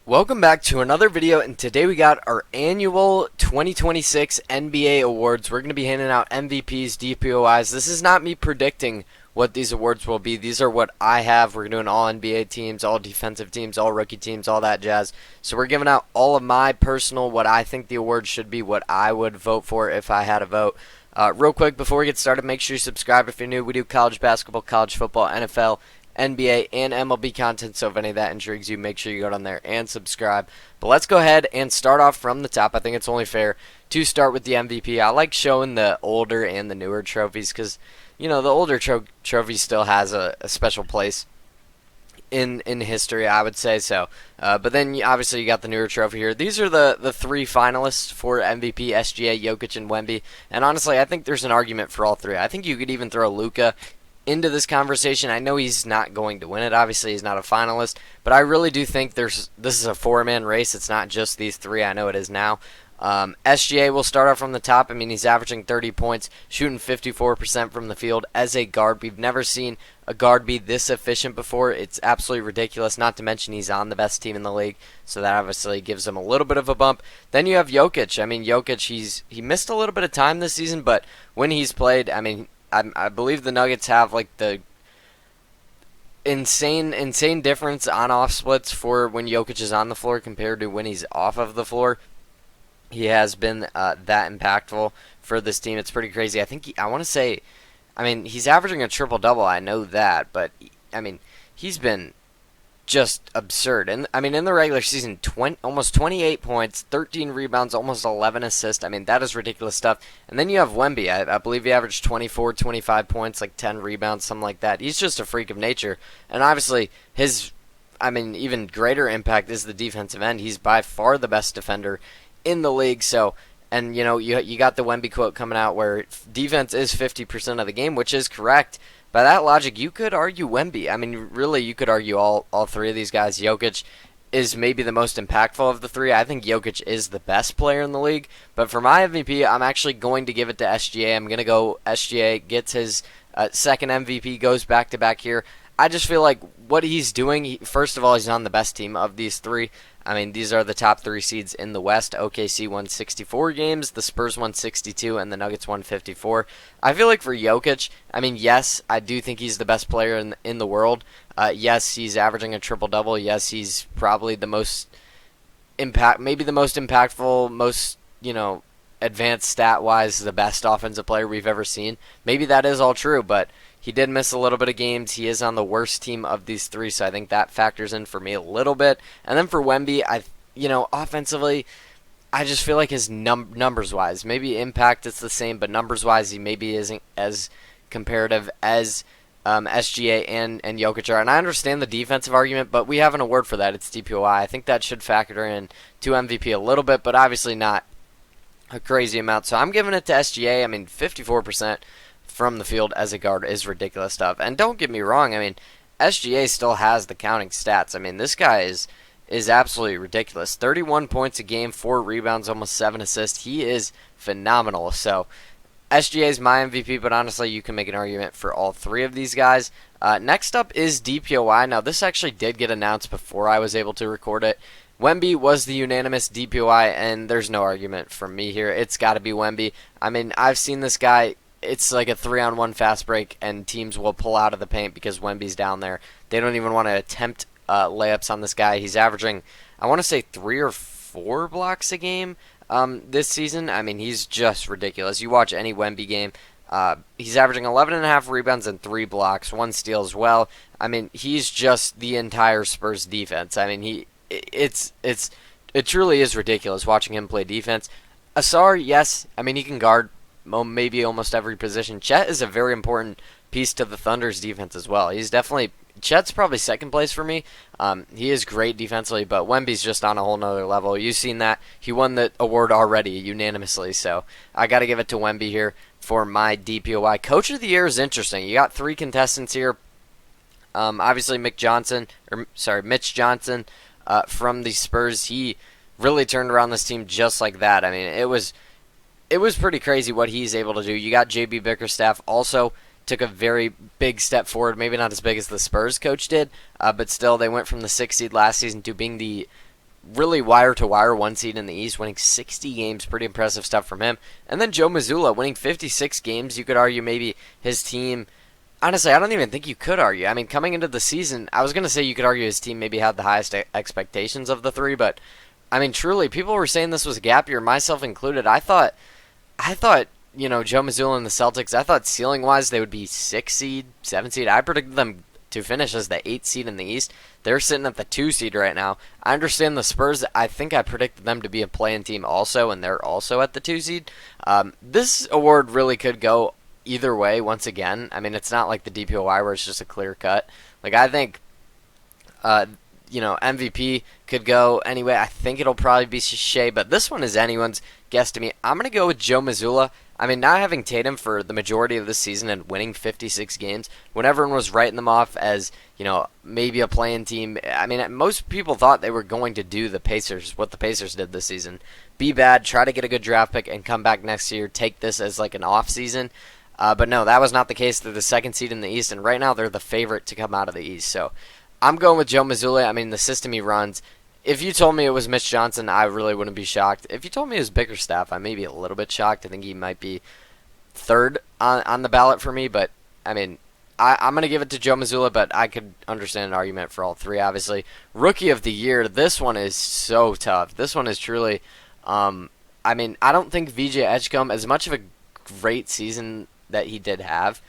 Welcome back to another video, and today we got our annual 2026 NBA awards. We're going to be handing out MVPs, DPOYs. This is not me predicting what these awards will be. These are what I have. We're doing all NBA teams, all defensive teams, all rookie teams, all that jazz. So we're giving out all of my personal, what I think the awards should be, what I would vote for if I had a vote. Real quick, before we get started, make sure you subscribe if you're new. We do college basketball, college football, NFL, NBA, and MLB content, so if any of that intrigues you, make sure you go down there and subscribe. But let's go ahead and start off from the top. I think it's only fair to start with the MVP. I like showing the older and the newer trophies because, you know, the older trophy still has a special place in history, I would say so. But then, obviously, you got the newer trophy here. These are the three finalists for MVP, SGA, Jokic, and Wemby. And honestly, I think there's an argument for all three. I think you could even throw Luka into this conversation. I know he's not going to win it. Obviously, he's not a finalist, but I really do think this is a four-man race. It's not just these three. I know it is now. SGA will start off from the top. I mean, he's averaging 30 points, shooting 54% from the field as a guard. We've never seen a guard be this efficient before. It's absolutely ridiculous, not to mention he's on the best team in the league, so that obviously gives him a little bit of a bump. Then you have Jokic. I mean, Jokic, he missed a little bit of time this season, but when he's played, I mean, I believe the Nuggets have like the insane difference on off splits for when Jokic is on the floor compared to when he's off of the floor. He has been that impactful for this team. It's pretty crazy. I want to say, I mean, he's averaging a triple-double. I know that, but I mean, he's been just absurd. And I mean, in the regular season, almost 28 points, 13 rebounds, almost 11 assists. I mean, that is ridiculous stuff. And then you have Wemby. I believe he averaged 24, 25 points, like 10 rebounds, something like that. He's just a freak of nature. And obviously, even greater impact is the defensive end. He's by far the best defender in the league. So, and you know, you got the Wemby quote coming out where defense is 50% of the game, which is correct. By that logic, you could argue Wemby. I mean, really, you could argue all three of these guys. Jokic is maybe the most impactful of the three. I think Jokic is the best player in the league. But for my MVP, I'm actually going to give it to SGA. I'm going to go SGA, gets his second MVP, goes back-to-back here. I just feel like what he's doing, first of all, he's on the best team of these three. I mean, these are the top three seeds in the West. OKC won 64 games, the Spurs won 62, and the Nuggets won 54. I feel like for Jokic, I mean, yes, I do think he's the best player in the world. Yes, he's averaging a triple-double. Yes, he's probably the most maybe the most impactful, most, you know, advanced stat-wise, the best offensive player we've ever seen. Maybe that is all true, but he did miss a little bit of games. He is on the worst team of these three, so I think that factors in for me a little bit. And then for Wemby, offensively, I just feel like his numbers-wise, maybe impact it's the same, but numbers-wise, he maybe isn't as comparative as SGA and Jokic are. And I understand the defensive argument, but we have an award for that. It's DPOY. I think that should factor in to MVP a little bit, but obviously not a crazy amount. So I'm giving it to SGA. I mean, 54% from the field as a guard is ridiculous stuff. And don't get me wrong, I mean, SGA still has the counting stats. I mean, this guy is absolutely ridiculous. 31 points a game, 4 rebounds, almost 7 assists. He is phenomenal. So SGA is my MVP, but honestly, you can make an argument for all three of these guys. Next up is DPOY. Now, this actually did get announced before I was able to record it. Wemby was the unanimous DPOY, and there's no argument from me here. It's got to be Wemby. I mean, I've seen this guy. It's like a 3-on-1 fast break, and teams will pull out of the paint because Wemby's down there. They don't even want to attempt layups on this guy. He's averaging, I want to say, 3 or 4 blocks a game this season. I mean, he's just ridiculous. You watch any Wemby game, he's averaging 11.5 rebounds and 3 blocks, 1 steal as well. I mean, he's just the entire Spurs defense. I mean, it truly is ridiculous watching him play defense. Asar, yes, I mean, he can guard maybe almost every position. Chet is a very important piece to the Thunder's defense as well. Chet's probably second place for me. He is great defensively, but Wemby's just on a whole nother level. You've seen that. He won the award already unanimously, so I got to give it to Wemby here for my DPOY. Coach of the Year is interesting. You got 3 contestants here. Obviously, Mitch Johnson from the Spurs. He really turned around this team just like that. I mean, it was pretty crazy what he's able to do. You got JB Bickerstaff also took a very big step forward, maybe not as big as the Spurs coach did, but still they went from the 6th seed last season to being the really wire to wire 1 seed in the East, winning 60 games. Pretty impressive stuff from him. And then Joe Mazzulla winning 56 games. You could argue maybe his team. Honestly, I don't even think you could argue. I mean, coming into the season, I was going to say you could argue his team maybe had the highest expectations of the three, but I mean, truly, people were saying this was a gap year, myself included. I thought, Joe Mazzulla and the Celtics, I thought ceiling-wise they would be 6 seed, 7 seed. I predicted them to finish as the 8 seed in the East. They're sitting at the 2 seed right now. I understand the Spurs. I think I predicted them to be a play-in team also, and they're also at the 2 seed. This award really could go either way once again. I mean, it's not like the DPOY where it's just a clear cut. Like, I think, MVP could go anyway. I think it'll probably be Shea, but this one is anyone's guess to me. I'm going to go with Joe Mazzulla. I mean, not having Tatum for the majority of this season and winning 56 games, when everyone was writing them off as, maybe a play-in team, I mean, most people thought they were going to do the Pacers, what the Pacers did this season. Be bad, try to get a good draft pick, and come back next year, take this as like an off-season. But no, that was not the case. They're the 2nd seed in the East, and right now they're the favorite to come out of the East. So I'm going with Joe Mazzulla. I mean, the system he runs. If you told me it was Mitch Johnson, I really wouldn't be shocked. If you told me it was Bickerstaff, I may be a little bit shocked. I think he might be 3rd on the ballot for me. But, I mean, I'm going to give it to Joe Mazzulla, but I could understand an argument for all three, obviously. Rookie of the Year, this one is so tough. This one is truly, I mean, I don't think VJ Edgecombe, as much of a great season that he did have,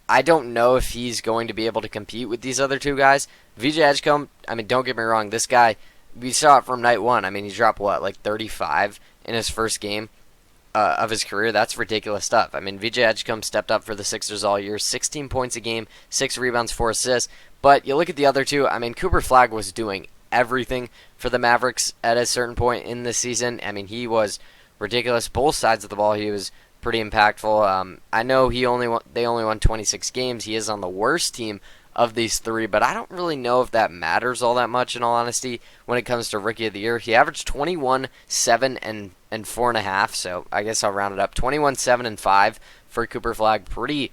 I don't know if he's going to be able to compete with these other two guys. VJ Edgecombe, I mean, don't get me wrong, this guy, we saw it from night one. I mean, he dropped, like 35 in his first game of his career. That's ridiculous stuff. I mean, VJ Edgecombe stepped up for the Sixers all year, 16 points a game, 6 rebounds, 4 assists. But you look at the other two, I mean, Cooper Flagg was doing everything for the Mavericks at a certain point in this season. I mean, he was ridiculous. Both sides of the ball, he was pretty impactful. I know they only won 26 games. He is on the worst team of these three, but I don't really know if that matters all that much, in all honesty, when it comes to Rookie of the Year. He averaged 21, 7, and 4.5, so I guess I'll round it up. 21, 7, and 5 for Cooper Flagg. Pretty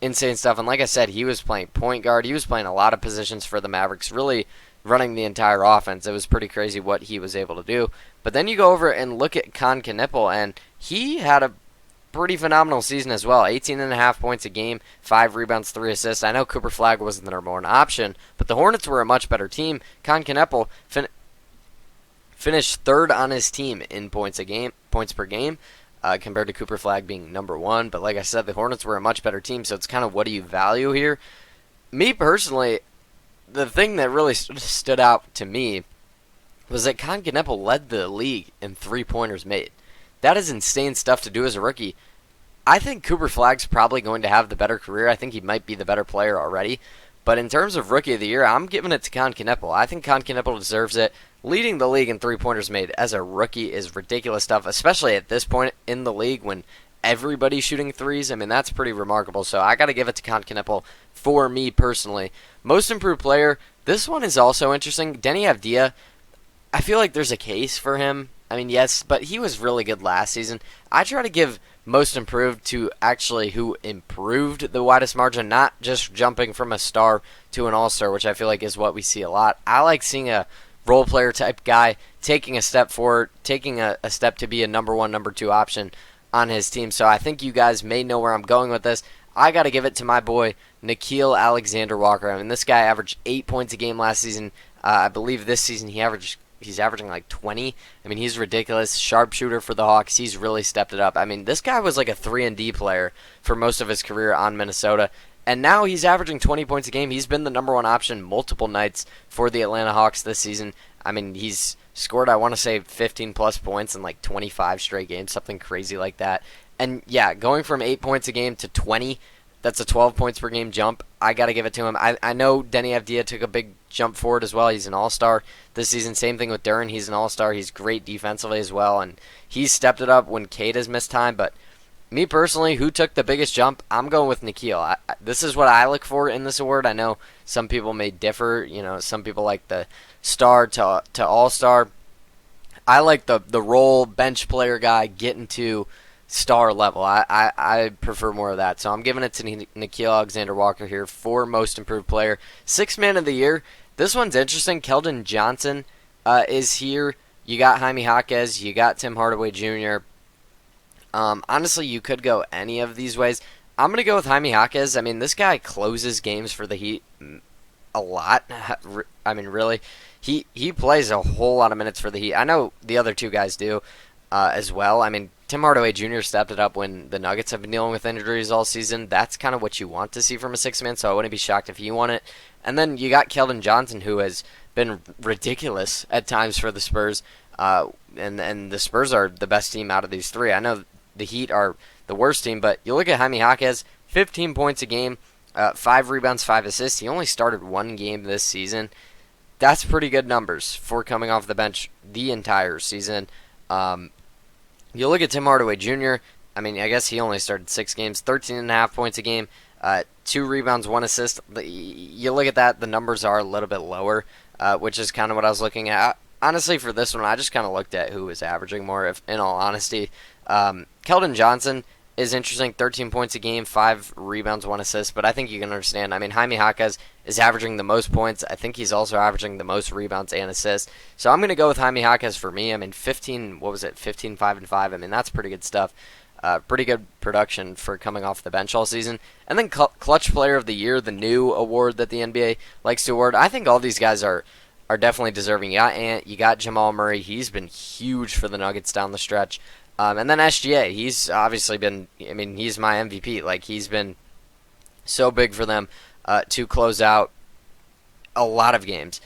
insane stuff, and like I said, he was playing point guard. He was playing a lot of positions for the Mavericks, really running the entire offense. It was pretty crazy what he was able to do. But then you go over and look at Con Knipple, and he had a pretty phenomenal season as well. 18.5 points a game, 5 rebounds, 3 assists. I know Cooper Flagg wasn't the number one option, but the Hornets were a much better team. Con Knipple finished 3rd on his team in points per game, compared to Cooper Flagg being number 1. But like I said, the Hornets were a much better team, so it's kind of what do you value here? Me personally, the thing that really stood out to me was that Con Knipple led the league in 3-pointers made. That is insane stuff to do as a rookie. I think Cooper Flagg's probably going to have the better career. I think he might be the better player already. But in terms of Rookie of the Year, I'm giving it to Con Knipple. I think Con Knipple deserves it. Leading the league in 3-pointers made as a rookie is ridiculous stuff, especially at this point in the league when everybody's shooting threes. I mean, that's pretty remarkable. So I got to give it to Con Knipple for me personally. Most improved player, this one is also interesting. Denny Avdija, I feel like there's a case for him. I mean, yes, but he was really good last season. I try to give most improved to actually who improved the widest margin, not just jumping from a star to an all-star, which I feel like is what we see a lot. I like seeing a role player type guy taking a step forward, taking a step to be a number 1, number 2 option on his team. So I think you guys may know where I'm going with this. I got to give it to my boy, Nickeil Alexander-Walker. I mean, this guy averaged 8 points a game last season. I believe this season he's averaging like 20. I mean, he's ridiculous. Sharpshooter for the Hawks. He's really stepped it up. I mean, this guy was like a 3-and-D player for most of his career on Minnesota, and now he's averaging 20 points a game. He's been the number 1 option multiple nights for the Atlanta Hawks this season. I mean, he's scored, I want to say, 15-plus points in like 25 straight games, something crazy like that. And yeah, going from 8 points a game to 20, that's a 12 points per game jump. I got to give it to him. I know Denny Avdija took a big jump forward as well. He's an all-star this season. Same thing with Duren. He's an all-star. He's great defensively as well, and he's stepped it up when Cade has missed time. But me personally, who took the biggest jump? I'm going with Nickeil. This is what I look for in this award. I know some people may differ. Some people like the star to all-star. I like the role bench player guy getting to star level. I prefer more of that. So I'm giving it to Nickeil Alexander-Walker here for most improved player. 6th man of the year. This one's interesting. Keldon Johnson. is here. You got Jaime Jaquez, you got Tim Hardaway Jr. Honestly, you could go any of these ways. I'm gonna go with Jaime Jaquez. I mean, this guy closes games for the Heat a lot. I mean, really, he plays a whole lot of minutes for the Heat. I know the other two guys do as well. I mean, Tim Hardaway Jr. stepped it up when the Nuggets have been dealing with injuries all season. That's kind of what you want to see from a six-man, so I wouldn't be shocked if he won it. And then you got Keldon Johnson, who has been ridiculous at times for the Spurs, and the Spurs are the best team out of these three. I know the Heat are the worst team, but you look at Jaime Jaquez, 15 points a game, 5 rebounds, 5 assists. He only started one game this season. That's pretty good numbers for coming off the bench the entire season. You look at Tim Hardaway Jr., I mean, I guess he only started 6 games, 13.5 points a game, 2 rebounds, 1 assist. You look at that, the numbers are a little bit lower, which is kind of what I was looking at. Honestly, for this one, I just kind of looked at who was averaging more, if in all honesty. Keldon Johnson is interesting, 13 points a game, 5 rebounds, 1 assist, but I think you can understand. I mean, Jaime Jaquez is averaging the most points. I think he's also averaging the most rebounds and assists. So I'm going to go with Jaime Jaquez for me. I mean, 15, 5 and 5. I mean, that's pretty good stuff. Pretty good production for coming off the bench all season. And then Clutch Player of the Year, the new award that the NBA likes to award. I think all these guys are definitely deserving. You got Jamal Murray. He's been huge for the Nuggets down the stretch. And then SGA, he's obviously been, I mean, he's my MVP. Like, he's been so big for them to close out a lot of games.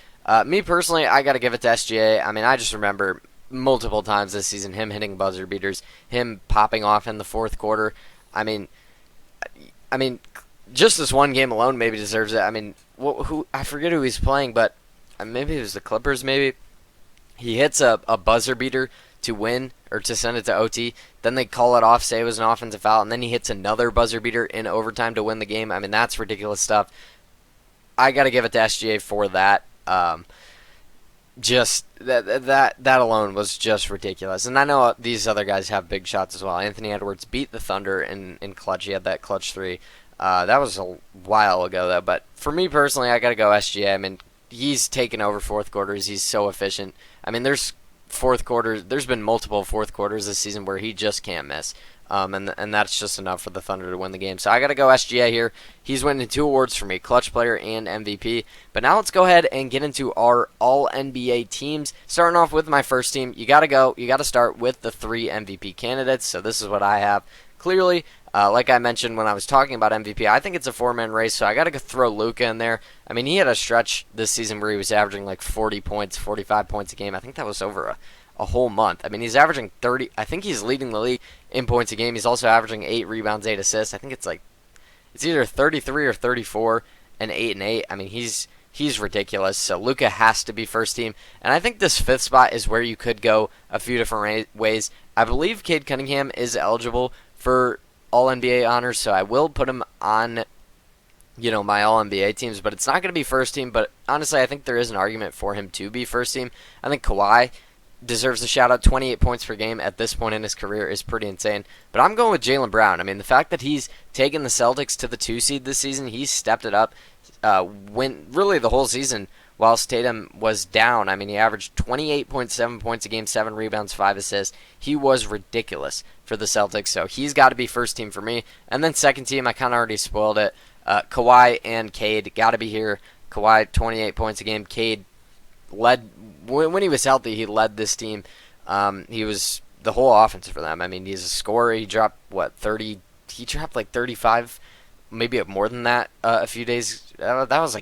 Me personally, I got to give it to SGA. I mean, I just remember multiple times this season him hitting buzzer beaters, him popping off in the fourth quarter. I mean, just this one game alone maybe deserves it. I mean, who I forget who he's playing, but maybe it was the Clippers. Maybe he hits a buzzer beater to win or to send it to OT. Then they call it off, say it was an offensive foul, and then he hits another buzzer beater in overtime to win the game. I mean, that's ridiculous stuff. I got to give it to SGA for that. Just that alone was just ridiculous. And I know these other guys have big shots as well. Anthony Edwards beat the Thunder in clutch. He had that clutch 3. That was a while ago, though. But for me personally, I got to go SGA. I mean, he's taken over fourth quarters. He's so efficient. I mean, there's been multiple fourth quarters this season where he just can't miss. And that's just enough for the Thunder to win the game. So I got to go SGA here. He's winning 2 awards for me, Clutch Player and MVP. But now let's go ahead and get into our All-NBA teams. Starting off with my first team, you got to start with the 3 MVP candidates. So this is what I have. Clearly, like I mentioned when I was talking about MVP, I think it's a 4-man race, so I got to throw Luka in there. I mean, he had a stretch this season where he was averaging like 40 points, 45 points a game. I think that was over a whole month. I mean, he's averaging 30. I think he's leading the league in points a game. He's also averaging 8 rebounds, 8 assists. I think it's either 33 or 34 and 8 and 8. I mean, he's ridiculous. So Luka has to be first team. And I think this 5th spot is where you could go a few different ways. I believe Cade Cunningham is eligible for All-NBA honors, so I will put him on, my All-NBA teams, but it's not going to be first team. But honestly, I think there is an argument for him to be first team. I think Kawhi deserves a shout out. 28 points per game at this point in his career is pretty insane. But I'm going with Jaylen Brown. I mean, the fact that he's taken the Celtics to the 2 seed this season, he's stepped it up. When really the whole season, whilst Tatum was down, I mean, he averaged 28.7 points a game, 7 rebounds, 5 assists. He was ridiculous for the Celtics, so he's got to be first team for me. And then second team, I kind of already spoiled it. Kawhi and Cade got to be here. Kawhi, 28 points a game. Cade led, when he was healthy, he led this team. He was the whole offense for them. I mean, he's a scorer. He dropped, 30? He dropped like 35, maybe more than that a few days. That was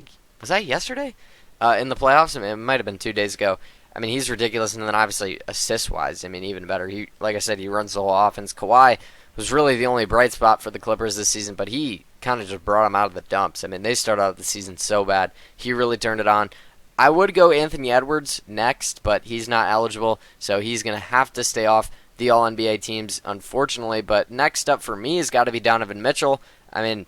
that yesterday? In the playoffs? I mean, it might have been 2 days ago. I mean, he's ridiculous. And then obviously assist-wise, I mean, even better. He, like I said, he runs the whole offense. Kawhi was really the only bright spot for the Clippers this season, but he kind of just brought them out of the dumps. I mean, they started out the season so bad. He really turned it on. I would go Anthony Edwards next, but he's not eligible, so he's going to have to stay off the All-NBA teams, unfortunately. But next up for me has got to be Donovan Mitchell. I mean,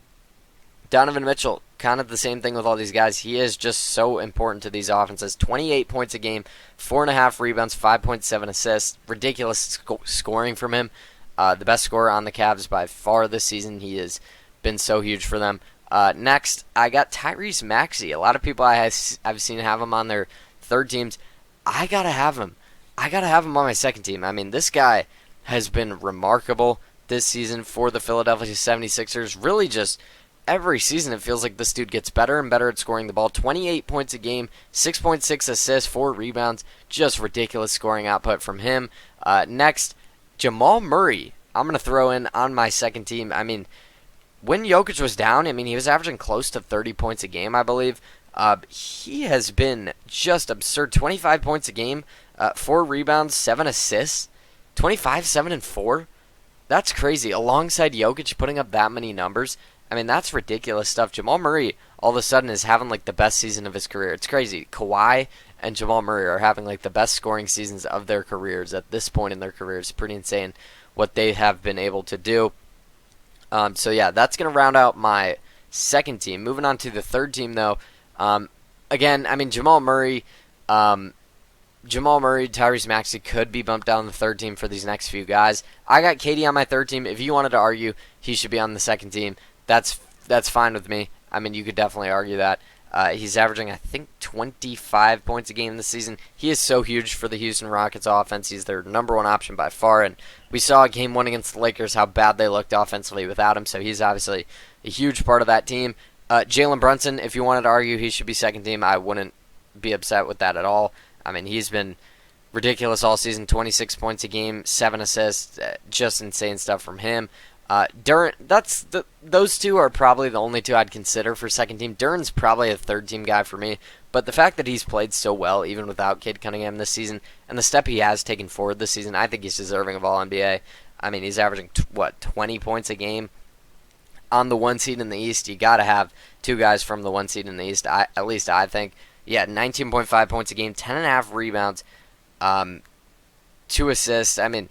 Donovan Mitchell, kind of the same thing with all these guys. He is just so important to these offenses. 28 points a game, 4.5 rebounds, 5.7 assists. Ridiculous scoring from him. The best scorer on the Cavs by far this season. He has been so huge for them. Next, I got Tyrese Maxey. A lot of people I've seen have him on their third teams. I gotta have him. I gotta have him on my second team. I mean, this guy has been remarkable this season for the Philadelphia 76ers. Really just every season it feels like this dude gets better and better at scoring the ball. 28 points a game, 6.6 assists, 4 rebounds. Just ridiculous scoring output from him. Next, Jamal Murray. I'm going to throw in on my second team. I mean, when Jokic was down, I mean, he was averaging close to 30 points a game, I believe. He has been just absurd. 25 points a game, 4 rebounds, 7 assists, 25, 7, and 4. That's crazy. Alongside Jokic putting up that many numbers, I mean, that's ridiculous stuff. Jamal Murray all of a sudden is having like the best season of his career. It's crazy. Kawhi and Jamal Murray are having like the best scoring seasons of their careers at this point in their careers. Pretty insane what they have been able to do. So yeah, that's going to round out my second team. Moving on to the third team though. Again, I mean, Jamal Murray, Tyrese Maxey could be bumped down the third team for these next few guys. I got KD on my third team. If you wanted to argue he should be on the second team, that's fine with me. I mean, you could definitely argue that. He's averaging, I think, 25 points a game this season. He is so huge for the Houston Rockets offense. He's their number one option by far, and we saw game one against the Lakers how bad they looked offensively without him, so he's obviously a huge part of that team. Jalen Brunson, if you wanted to argue he should be second team, I wouldn't be upset with that at all. I mean, he's been ridiculous all season, 26 points a game, 7 assists, just insane stuff from him. Those two are probably the only two I'd consider for second team. Duren's probably a third team guy for me, but the fact that he's played so well even without Cade Cunningham this season and the step he has taken forward this season, I think he's deserving of All-NBA. I mean, he's averaging 20 points a game on the 1 seed in the East. You got to have two guys from the 1 seed in the East. At least I think. Yeah, 19.5 points a game, 10.5 rebounds, 2 assists. I mean,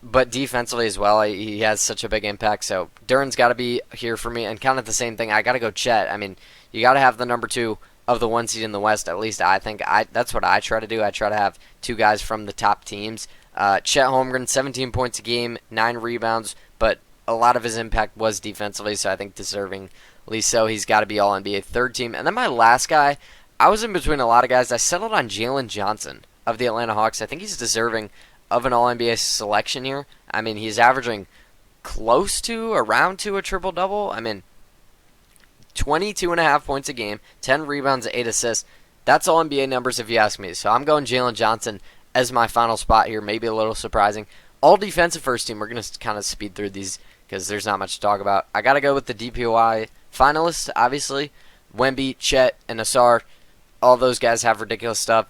but defensively as well, he has such a big impact. So Duren's got to be here for me. And kind of the same thing, I got to go Chet. I mean, you got to have the number 2 of the 1 seed in the West. At least I think. That's what I try to do. I try to have two guys from the top teams. Chet Holmgren, 17 points a game, 9 rebounds, but a lot of his impact was defensively, so I think deservingly so. He's got to be All-NBA third team. And then my last guy, I was in between a lot of guys. I settled on Jalen Johnson of the Atlanta Hawks. I think he's deserving of an All-NBA selection here. I mean, he's averaging around to a triple-double. I mean, 22.5 points a game, 10 rebounds, 8 assists. That's All-NBA numbers if you ask me. So I'm going Jalen Johnson as my final spot here. Maybe a little surprising. All defensive first team. We're going to kind of speed through these because there's not much to talk about. I got to go with the DPOY finalists, obviously. Wemby, Chet, and Asar. All those guys have ridiculous stuff.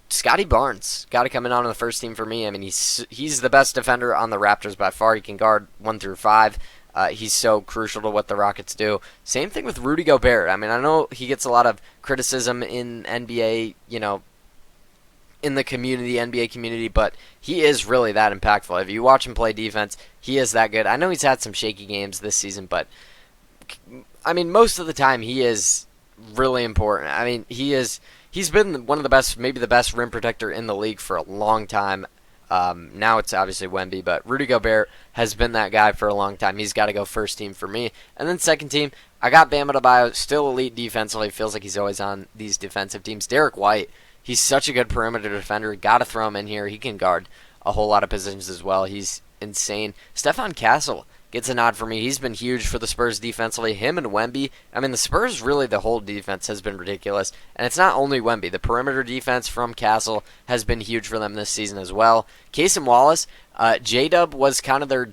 Scotty Barnes got to come in on the first team for me. I mean, he's the best defender on the Raptors by far. He can guard 1 through 5. He's so crucial to what the Rockets do. Same thing with Rudy Gobert. I mean, I know he gets a lot of criticism in NBA, in the community, NBA community, but he is really that impactful. If you watch him play defense, he is that good. I know he's had some shaky games this season, but I mean, most of the time he is really important. I mean, he's been one of the best, maybe the best rim protector in the league for a long time. Now it's obviously Wemby, but Rudy Gobert has been that guy for a long time. He's got to go first team for me. And then second team, I got Bam Adebayo, still elite defensively. Feels like he's always on these defensive teams. Derek White, he's such a good perimeter defender. Got to throw him in here. He can guard a whole lot of positions as well. He's insane. Stephon Castle gets a nod for me. He's been huge for the Spurs defensively. Him and Wemby. I mean, the Spurs, really, the whole defense has been ridiculous. And it's not only Wemby. The perimeter defense from Castle has been huge for them this season as well. Case and Wallace, J-Dub was kind of their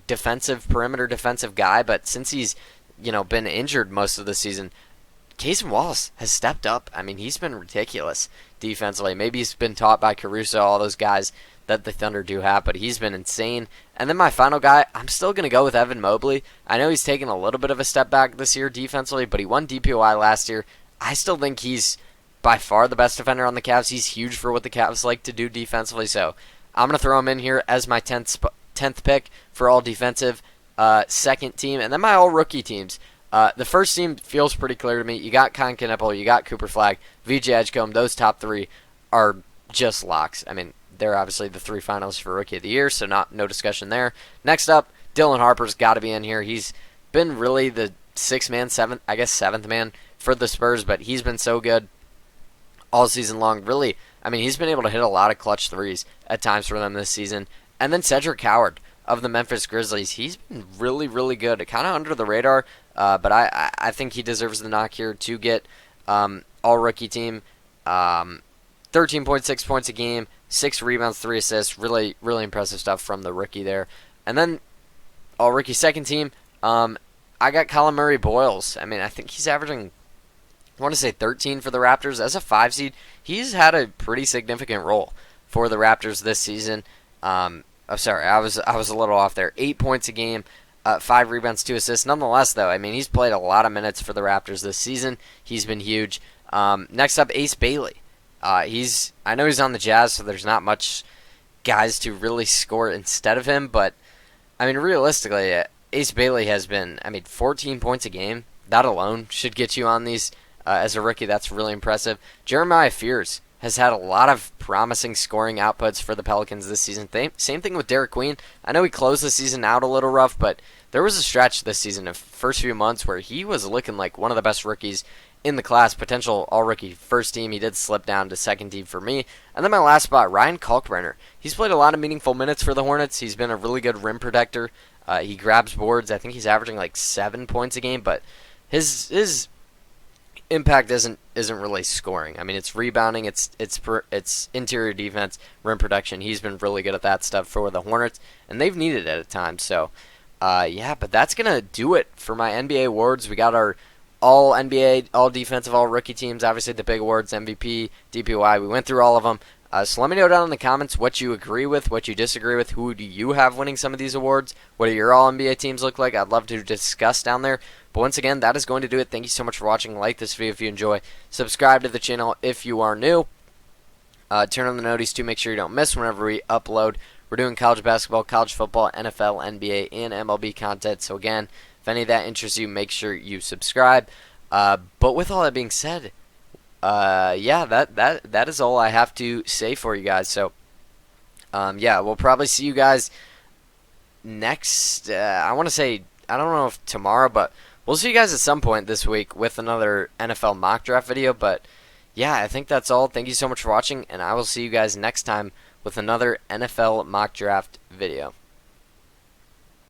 perimeter defensive guy, but since he's been injured most of the season, Case and Wallace has stepped up. I mean, he's been ridiculous defensively. Maybe he's been taught by Caruso, all those guys that the Thunder do have, but he's been insane. And then my final guy, I'm still going to go with Evan Mobley. I know he's taken a little bit of a step back this year defensively, but he won DPOY last year. I still think he's by far the best defender on the Cavs. He's huge for what the Cavs like to do defensively, so I'm going to throw him in here as my 10th pick for all defensive second team. And then my all rookie teams. The first team feels pretty clear to me. You got Con Kneppel, you got Cooper Flagg, VJ Edgecombe. Those top 3 are just locks. I mean, they're obviously the 3 finalists for Rookie of the Year, so no discussion there. Next up, Dylan Harper's got to be in here. He's been really the 7th man for the Spurs, but he's been so good all season long. Really, I mean, he's been able to hit a lot of clutch threes at times for them this season. And then Cedric Howard of the Memphis Grizzlies, he's been really, really good. Kind of under the radar, but I think he deserves the knock here to get all-rookie team. 13.6 points a game, 6 rebounds, 3 assists. Really, really impressive stuff from the rookie there. And then all-rookie second team, I got Colin Murray Boyles. I mean, I think he's averaging, I want to say 13 for the Raptors. As a 5 seed, he's had a pretty significant role for the Raptors this season. Sorry, I was a little off there. 8 points a game, 5 rebounds, 2 assists. Nonetheless, though, I mean, he's played a lot of minutes for the Raptors this season. He's been huge. Next up, Ace Bailey. I know he's on the Jazz, so there's not much guys to really score instead of him. But I mean, realistically, Ace Bailey has been, 14 points a game. That alone should get you on these as a rookie. That's really impressive. Jeremiah Fears has had a lot of promising scoring outputs for the Pelicans this season. Same thing with Derek Queen. I know he closed the season out a little rough, but there was a stretch this season, the first few months, where he was looking like one of the best rookies in the class, potential all-rookie first team. He did slip down to second team for me. And then my last spot, Ryan Kalkbrenner. He's played a lot of meaningful minutes for the Hornets. He's been a really good rim protector. He grabs boards. I think he's averaging like 7 points a game, but his impact isn't really scoring. I mean, it's rebounding, it's interior defense, rim protection. He's been really good at that stuff for the Hornets, and they've needed it at times. So, yeah, but that's gonna do it for my NBA awards. We got our all NBA, all defensive, all rookie teams. Obviously, the big awards: MVP, DPOY. We went through all of them. So let me know down in the comments what you agree with, what you disagree with. Who do you have winning some of these awards? What do your all NBA teams look like? I'd love to discuss down there. But once again, that is going to do it. Thank you so much for watching. Like this video if you enjoy. Subscribe to the channel if you are new. Turn on the notice to make sure you don't miss whenever we upload. We're doing college basketball, college football, NFL, NBA, and MLB content. So again, if any of that interests you, make sure you subscribe. But with all that being said, yeah, that is all I have to say for you guys. So, yeah, we'll probably see you guys next. I want to say, I don't know if tomorrow, but we'll see you guys at some point this week with another NFL mock draft video. But yeah, I think that's all. Thank you so much for watching, and I will see you guys next time with another NFL mock draft video.